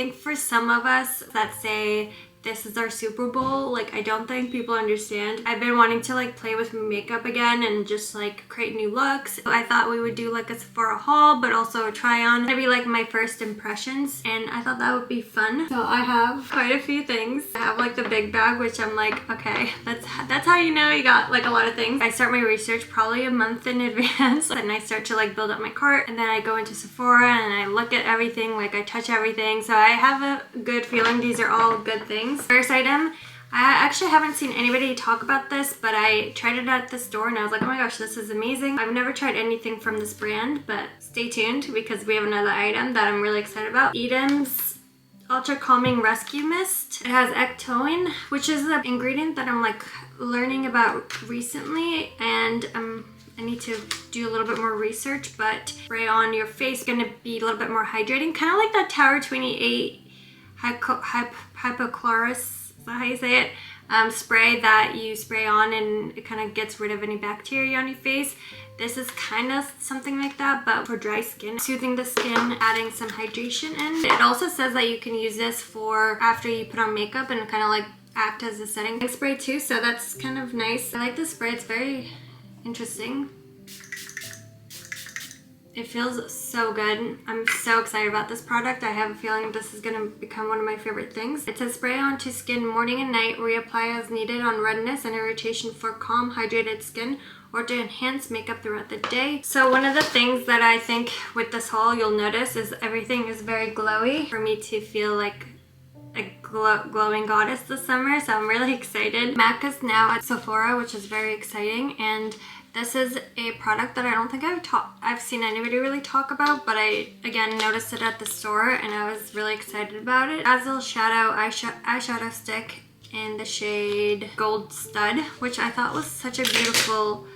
think for some of us that say this is our Super Bowl, like I don't think people understand. I've been wanting to like play with makeup again and just like create new looks. I thought we would do like a Sephora haul, but also a try on. It'd be like my first impressions, and I thought that would be fun. So I have quite a few things. I have like the big bag, which I'm like, okay, that's how you know you got like a lot of things. I start my research probably a month in advance, and I start to like build up my cart, and then I go into Sephora and I look at everything, like I touch everything. So I have a good feeling these are all good things. First item, I actually haven't seen anybody talk about this, but I tried it at the store and I was like, oh my gosh, this is amazing. I've never tried anything from this brand, but stay tuned because we have another item that I'm really excited about. Edam's Ultra Calming Rescue Mist. It has ectoin, which is the ingredient that I'm like learning about recently, and I need to do a little bit more research, but spray on your face, gonna be a little bit more hydrating, kind of like that Tower 28 hypochlorous, is that how you say it? Spray that you spray on and it kind of gets rid of any bacteria on your face. This is kind of something like that, but for dry skin, soothing the skin, adding some hydration in. It also says that you can use this for after you put on makeup and kind of like act as a setting spray too, so that's kind of nice. I like this spray, it's very interesting. It feels so good. I'm so excited about this product. I have a feeling this is gonna become one of my favorite things. It says spray onto skin morning and night, reapply as needed on redness and irritation for calm, hydrated skin, or to enhance makeup throughout the day. So one of the things that I think with this haul you'll notice is everything is very glowy for me to feel like a glowing goddess this summer, so I'm really excited. MAC is now at Sephora, which is very exciting, and this is a product that I don't think I've seen anybody really talk about, but I again noticed it at the store and I was really excited about it. Dazzle Shadow eyeshadow stick in the shade Gold Stud, which I thought was such a beautiful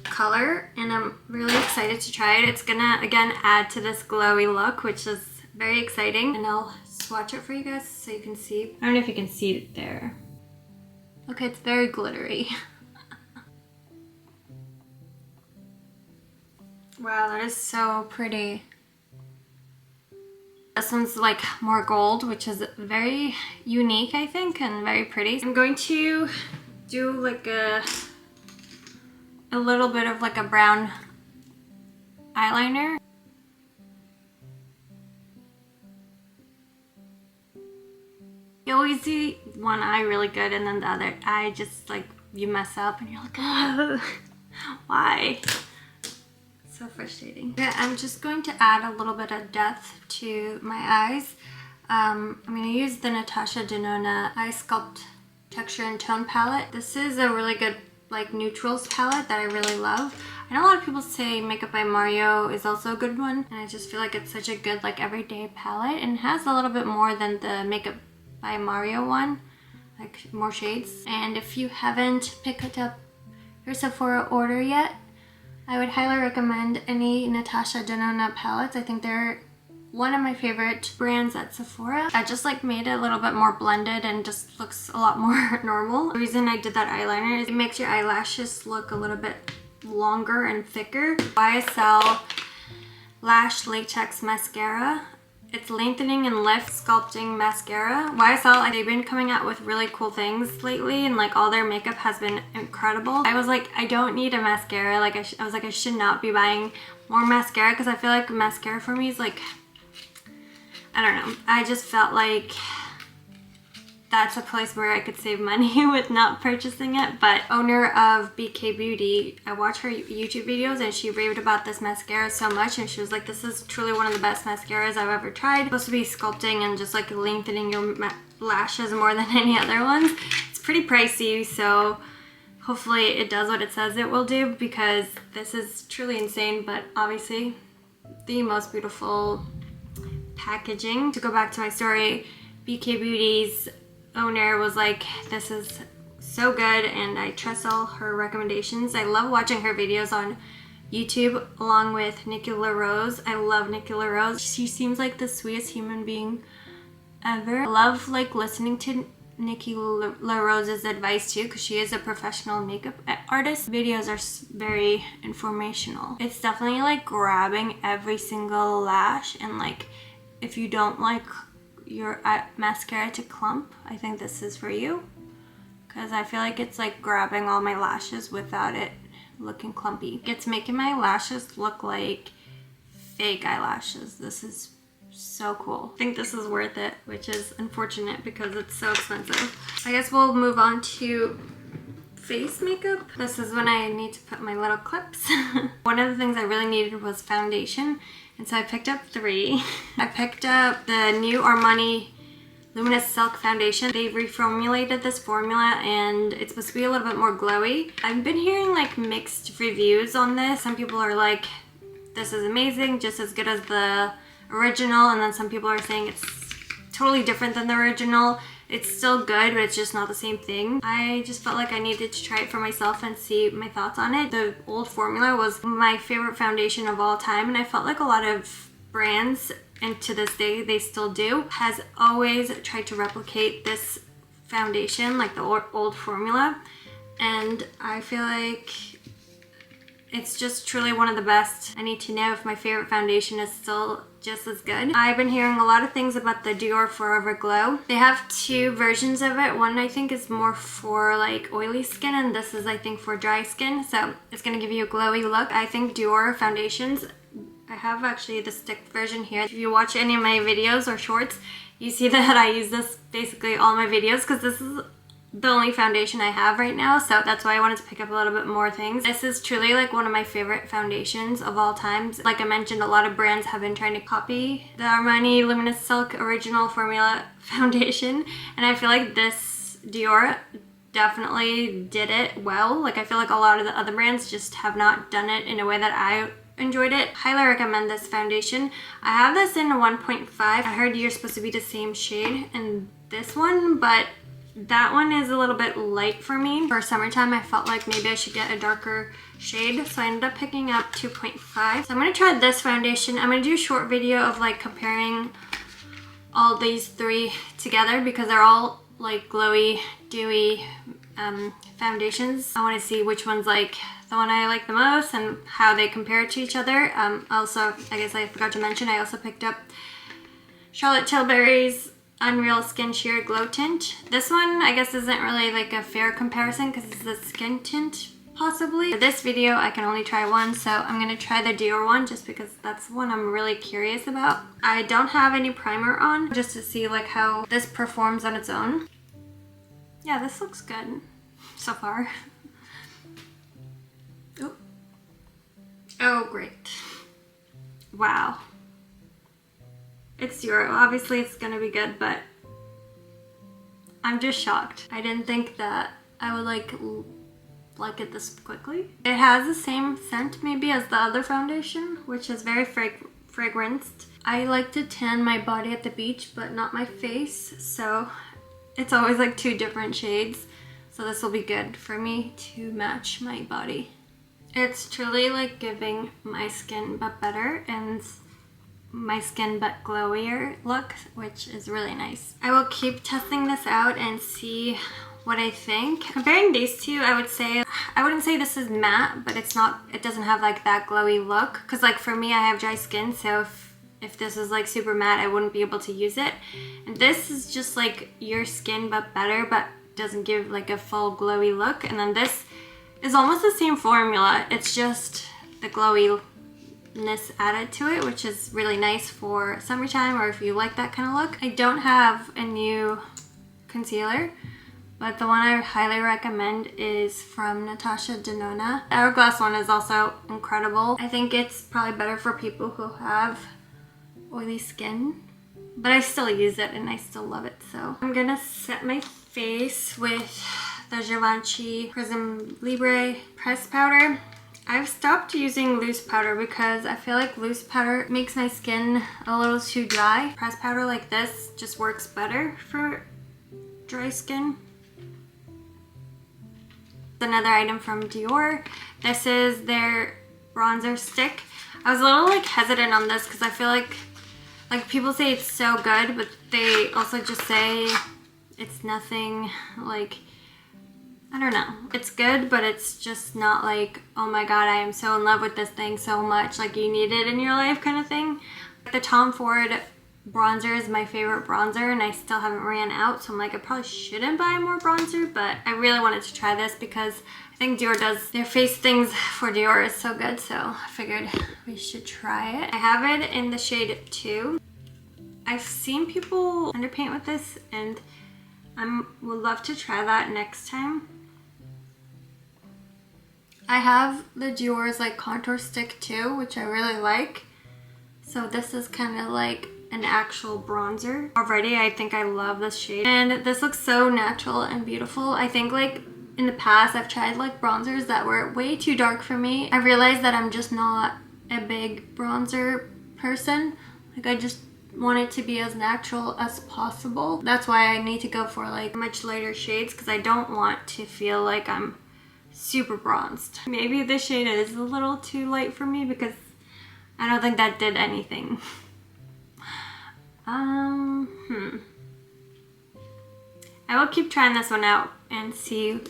color, and I'm really excited to try it. It's gonna again add to this glowy look, which is very exciting, and I'll swatch it for you guys so you can see. I don't know if you can see it there. Okay, it's very glittery. Wow, that is so pretty. This one's like more gold, which is very unique, I think, and very pretty. I'm going to do like a little bit of like a brown eyeliner. You always do one eye really good and then the other eye just like you mess up and you're like, oh, why? So frustrating. Yeah, I'm just going to add a little bit of depth to my eyes. I'm going to use the Natasha Denona Eye Sculpt Texture and Tone palette. This is a really good like neutrals palette that I really love. I know a lot of people say Makeup by Mario is also a good one, and I just feel like it's such a good like everyday palette, and it has a little bit more than the Makeup by Mario one, like more shades. And if you haven't picked up your Sephora order yet, I would highly recommend any Natasha Denona palettes. I think they're one of my favorite brands at Sephora. I just like made it a little bit more blended and just looks a lot more normal. The reason I did that eyeliner is it makes your eyelashes look a little bit longer and thicker. YSL Lash Latex Mascara. It's lengthening and lift sculpting mascara. YSL, they've been coming out with really cool things lately, and like all their makeup has been incredible. I was like, I don't need a mascara. Like I was like, I should not be buying more mascara, because I feel like mascara for me is like, I don't know. I just felt like that's a place where I could save money with not purchasing it. But owner of BK Beauty, I watch her YouTube videos and she raved about this mascara so much, and she was like, this is truly one of the best mascaras I've ever tried. It's supposed to be sculpting and just like lengthening your lashes more than any other ones. It's pretty pricey, so hopefully it does what it says it will do, because this is truly insane, but obviously the most beautiful packaging. To go back to my story, BK Beauty's owner was like, this is so good, and I trust all her recommendations. I love watching her videos on YouTube along with Nikki LaRose. I love Nikki LaRose. She seems like the sweetest human being ever. I love like listening to Nikki LaRose's advice too, because she is a professional makeup artist. Videos are very informational. It's definitely like grabbing every single lash, and like if you don't like your mascara to clump, I think this is for you. Because I feel like it's like grabbing all my lashes without it looking clumpy. It's making my lashes look like fake eyelashes. This is so cool. I think this is worth it, which is unfortunate because it's so expensive. I guess we'll move on to face makeup. This is when I need to put my little clips. One of the things I really needed was foundation, and so I picked up 3. I picked up the new Armani Luminous Silk Foundation. They've reformulated this formula and it's supposed to be a little bit more glowy. I've been hearing like mixed reviews on this. Some people are like, this is amazing, just as good as the original, and then some people are saying it's totally different than the original. It's still good, but it's just not the same thing. I just felt like I needed to try it for myself and see my thoughts on it. The old formula was my favorite foundation of all time, and I felt like a lot of brands, and to this day they still do, has always tried to replicate this foundation, like the old formula, and I feel like it's just truly one of the best. I need to know if my favorite foundation is still just as good. I've been hearing a lot of things about the Dior Forever Glow. They have 2 versions of it. One I think is more for like oily skin, and this is I think for dry skin, so it's gonna give you a glowy look. I think Dior foundations, I have actually the stick version here. If you watch any of my videos or shorts, you see that I use this basically all my videos because this is the only foundation I have right now, so that's why I wanted to pick up a little bit more things. This is truly like one of my favorite foundations of all times. Like I mentioned, a lot of brands have been trying to copy the Armani Luminous Silk Original Formula foundation, and I feel like this Dior definitely did it well. Like I feel like a lot of the other brands just have not done it in a way that I enjoyed it. Highly recommend this foundation. I have this in 1.5. I heard you're supposed to be the same shade in this one, but that one is a little bit light for me. For summertime, I felt like maybe I should get a darker shade, so I ended up picking up 2.5. So I'm gonna try this foundation. I'm gonna do a short video of like comparing all these 3 together because they're all like glowy, dewy foundations. I wanna see which one's like the one I like the most and how they compare to each other. Also, I guess I forgot to mention, I also picked up Charlotte Tilbury's Unreal Skin Sheer Glow Tint. This one I guess isn't really like a fair comparison because it's the skin tint possibly. For this video I can only try one, so I'm gonna try the Dior one just because that's one I'm really curious about. I don't have any primer on just to see like how this performs on its own. Yeah, this looks good so far. Oh great. Wow. It's Dior. Obviously it's gonna be good, but I'm just shocked. I didn't think that I would like it this quickly. It has the same scent maybe as the other foundation, which is very fragranced. I like to tan my body at the beach, but not my face, so it's always like 2 different shades. So this will be good for me to match my body. It's truly like giving my skin but better and my skin but glowier look, which is really nice. I will keep testing this out and see what I think. Comparing these 2, I would say, I wouldn't say this is matte, but it's not, it doesn't have like that glowy look. Cause like for me, I have dry skin, so if this is like super matte, I wouldn't be able to use it. And this is just like your skin but better, but doesn't give like a full glowy look. And then this is almost the same formula. It's just the glowiness added to it, which is really nice for summertime or if you like that kind of look. I don't have a new concealer, but the one I highly recommend is from Natasha Denona. The Hourglass one is also incredible. I think it's probably better for people who have oily skin, but I still use it and I still love it. So I'm gonna set my face with the Givenchy Prism Libre pressed powder. I've stopped using loose powder because I feel like loose powder makes my skin a little too dry. Pressed powder like this just works better for dry skin. Another item from Dior. This is their bronzer stick. I was a little like hesitant on this because I feel like people say it's so good, but they also just say it's nothing like, I don't know. It's good, but it's just not like, oh my god, I am so in love with this thing so much, like you need it in your life kind of thing. The Tom Ford bronzer is my favorite bronzer and I still haven't ran out, so I'm like, I probably shouldn't buy more bronzer, but I really wanted to try this because I think Dior does their face things for Dior is so good, so I figured we should try it. I have it in the shade 2. I've seen people underpaint with this and I would love to try that next time. I have the Dior's like contour stick too, which I really like. So this is kind of like an actual bronzer. Already I think I love this shade. And this looks so natural and beautiful. I think like in the past I've tried like bronzers that were way too dark for me. I realized that I'm just not a big bronzer person. Like I just want it to be as natural as possible. That's why I need to go for like much lighter shades because I don't want to feel like I'm super bronzed. Maybe this shade is a little too light for me because I don't think that did anything. I will keep trying this one out and see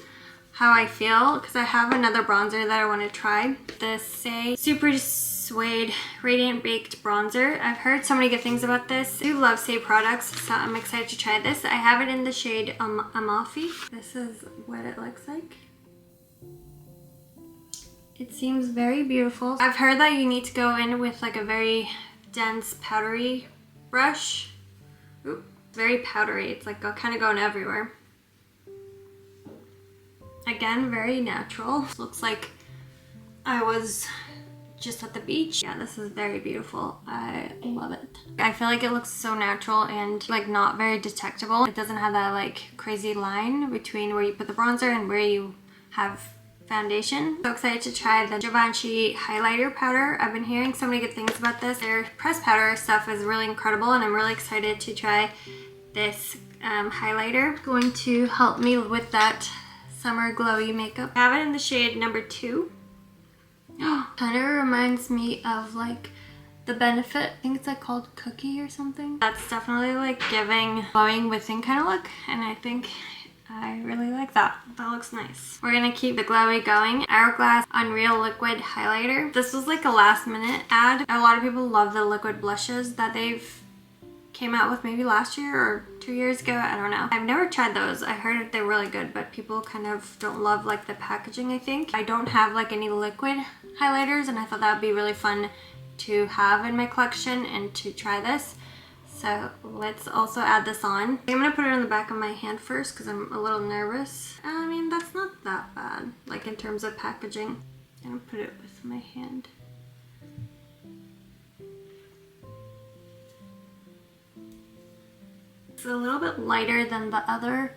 how I feel because I have another bronzer that I want to try. This Super Suede Radiant Baked Bronzer. I've heard so many good things about this. I do love Say products, so I'm excited to try this. I have it in the shade Amalfi. This is what it looks like. It seems very beautiful. I've heard that you need to go in with like a very dense powdery brush. Ooh, very powdery. It's like kind of going everywhere. Again, very natural. Looks like I was just at the beach. Yeah, this is very beautiful. I love it. I feel like it looks so natural and like not very detectable. It doesn't have that like crazy line between where you put the bronzer and where you have foundation. So excited to try the Givenchy highlighter powder. I've been hearing so many good things about this. Their pressed powder stuff is really incredible and I'm really excited to try this highlighter. Going to help me with that summer glowy makeup. I have it in the shade number 2. Kind of reminds me of like the Benefit, I think it's like called Cookie or something. That's definitely like giving glowing within kind of look, and I think I really like that. That looks nice. We're gonna keep the glowy going. Hourglass Unreal Liquid Highlighter. This was like a last minute ad. A lot of people love the liquid blushes that they've came out with maybe last year or 2 years ago. I don't know. I've never tried those. I heard they're really good, but people kind of don't love like the packaging, I think. I don't have like any liquid highlighters and I thought that would be really fun to have in my collection and to try this. So let's also add this on. I'm gonna put it on the back of my hand first because I'm a little nervous. I mean, that's not that bad, like in terms of packaging. I'm gonna put it with my hand. It's a little bit lighter than the other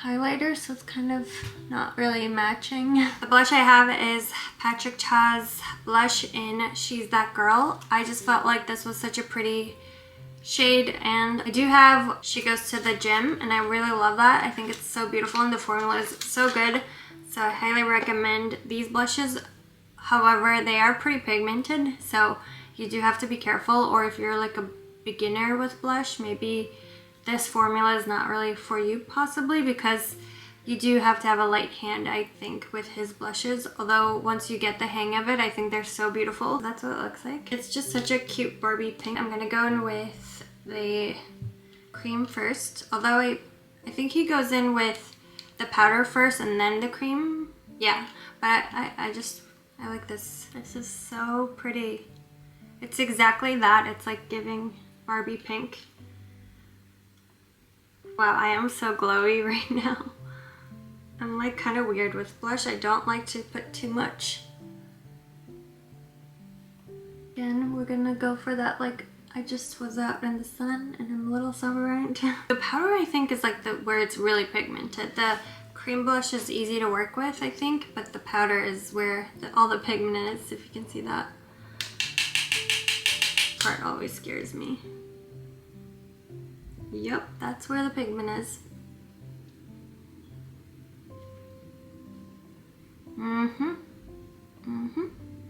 highlighter, so it's kind of not really matching. The blush I have is Patrick Cha's blush in She's That Girl. I just felt like this was such a pretty shade, and I do have She Goes to the Gym, and I really love that. I think it's so beautiful and the formula is so good, so I highly recommend these blushes. However, they are pretty pigmented, so you do have to be careful, or if you're like a beginner with blush, maybe this formula is not really for you possibly, because you do have to have a light hand, I think, with his blushes. Although once you get the hang of it, I think they're so beautiful. That's what it looks like. It's just such a cute Barbie pink. I'm gonna go in with the cream first. Although I think he goes in with the powder first and then the cream. Yeah, but I like this. This is so pretty. It's exactly that. It's like giving Barbie pink. Wow, I am so glowy right now. I'm like kind of weird with blush. I don't like to put too much. Again, we're gonna go for that, like I just was out in the sun and I'm a little sunburned. The powder I think is like where it's really pigmented. The cream blush is easy to work with, I think, but the powder is where all the pigment is, if you can see that. Part always scares me. Yep, that's where the pigment is.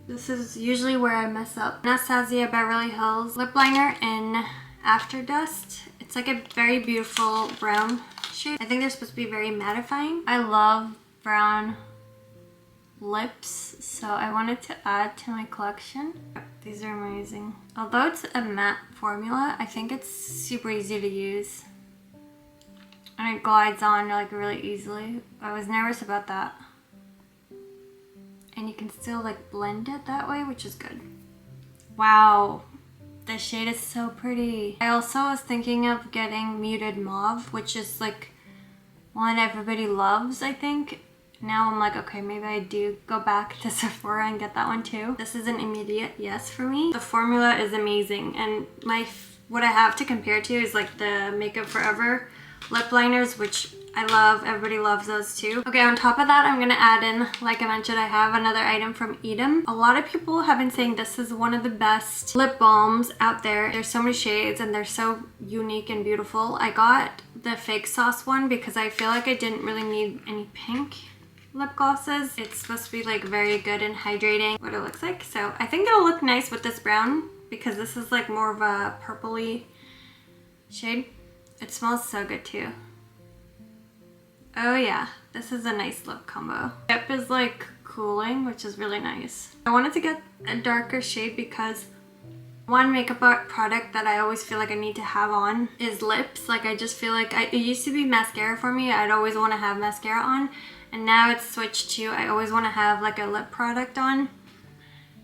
This is usually where I mess up. Anastasia Beverly Hills lip liner in After Dust. It's like a very beautiful brown shade. I think they're supposed to be very mattifying. I love brown lips, so I wanted to add to my collection. These are amazing. Although it's a matte formula, I think it's super easy to use. And it glides on like really easily. I was nervous about that. And you can still like blend it that way, which is good. Wow, the shade is so pretty. I also was thinking of getting Muted Mauve, which is like one everybody loves, I think. Now I'm like, okay, maybe I do go back to Sephora and get that one too. This is an immediate yes for me. The formula is amazing, and what I have to compare to is like the Makeup Forever lip liners, which I love. Everybody loves those too. Okay, on top of that, I'm gonna add in, like I mentioned, I have another item from Edam. A lot of people have been saying this is one of the best lip balms out there. There's so many shades and they're so unique and beautiful. I got the Fake Sauce one because I feel like I didn't really need any pink lip glosses. It's supposed to be like very good and hydrating, what it looks like. So I think it'll look nice with this brown because this is like more of a purpley shade. It smells so good too. Oh yeah, this is a nice lip combo. Lip is like cooling, which is really nice. I wanted to get a darker shade because one makeup product that I always feel like I need to have on is lips. Like I just feel like it used to be mascara for me. I'd always want to have mascara on, and now it's switched to I always want to have like a lip product on.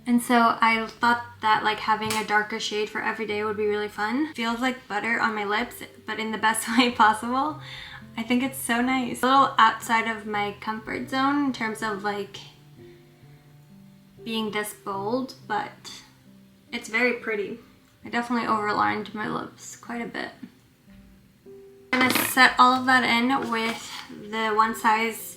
And so I thought that like having a darker shade for every day would be really fun. Feels like butter on my lips, but in the best way possible. I think it's so nice. A little outside of my comfort zone in terms of like being this bold, but it's very pretty. I definitely overlined my lips quite a bit. I'm gonna set all of that in with the One Size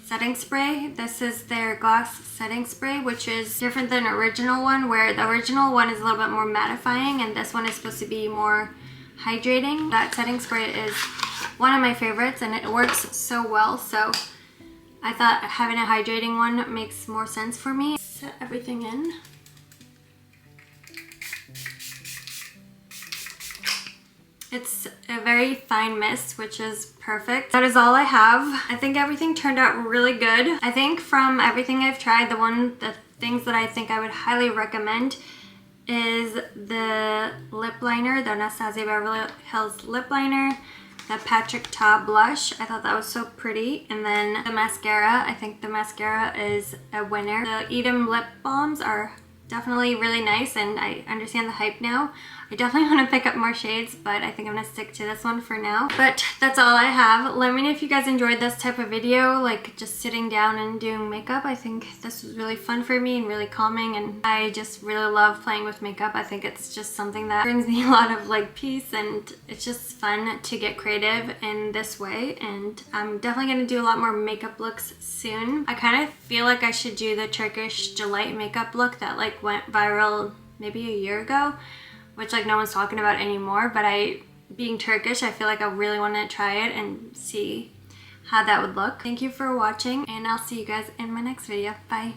setting spray. This is their glass setting spray, which is different than the original one, where the original one is a little bit more mattifying and this one is supposed to be more hydrating. That setting spray is one of my favorites and it works so well, so I thought having a hydrating one makes more sense for me. Set everything in. It's a very fine mist, which is perfect. That is all I have. I think everything turned out really good. I think from everything I've tried, the things that I think I would highly recommend is the lip liner, the Anastasia Beverly Hills lip liner, the Patrick Ta blush. I thought that was so pretty. And then the mascara. I think the mascara is a winner. The Edam lip balms are definitely really nice, and I understand the hype now. I definitely want to pick up more shades, but I think I'm going to stick to this one for now. But that's all I have. Let me know if you guys enjoyed this type of video, like just sitting down and doing makeup. I think this was really fun for me and really calming, and I just really love playing with makeup. I think it's just something that brings me a lot of like peace, and it's just fun to get creative in this way. And I'm definitely going to do a lot more makeup looks soon. I kind of feel like I should do the Turkish Delight makeup look that like went viral maybe a year ago, which like no one's talking about anymore, but being Turkish, I feel like I really want to try it and see how that would look. Thank you for watching, and I'll see you guys in my next video. Bye.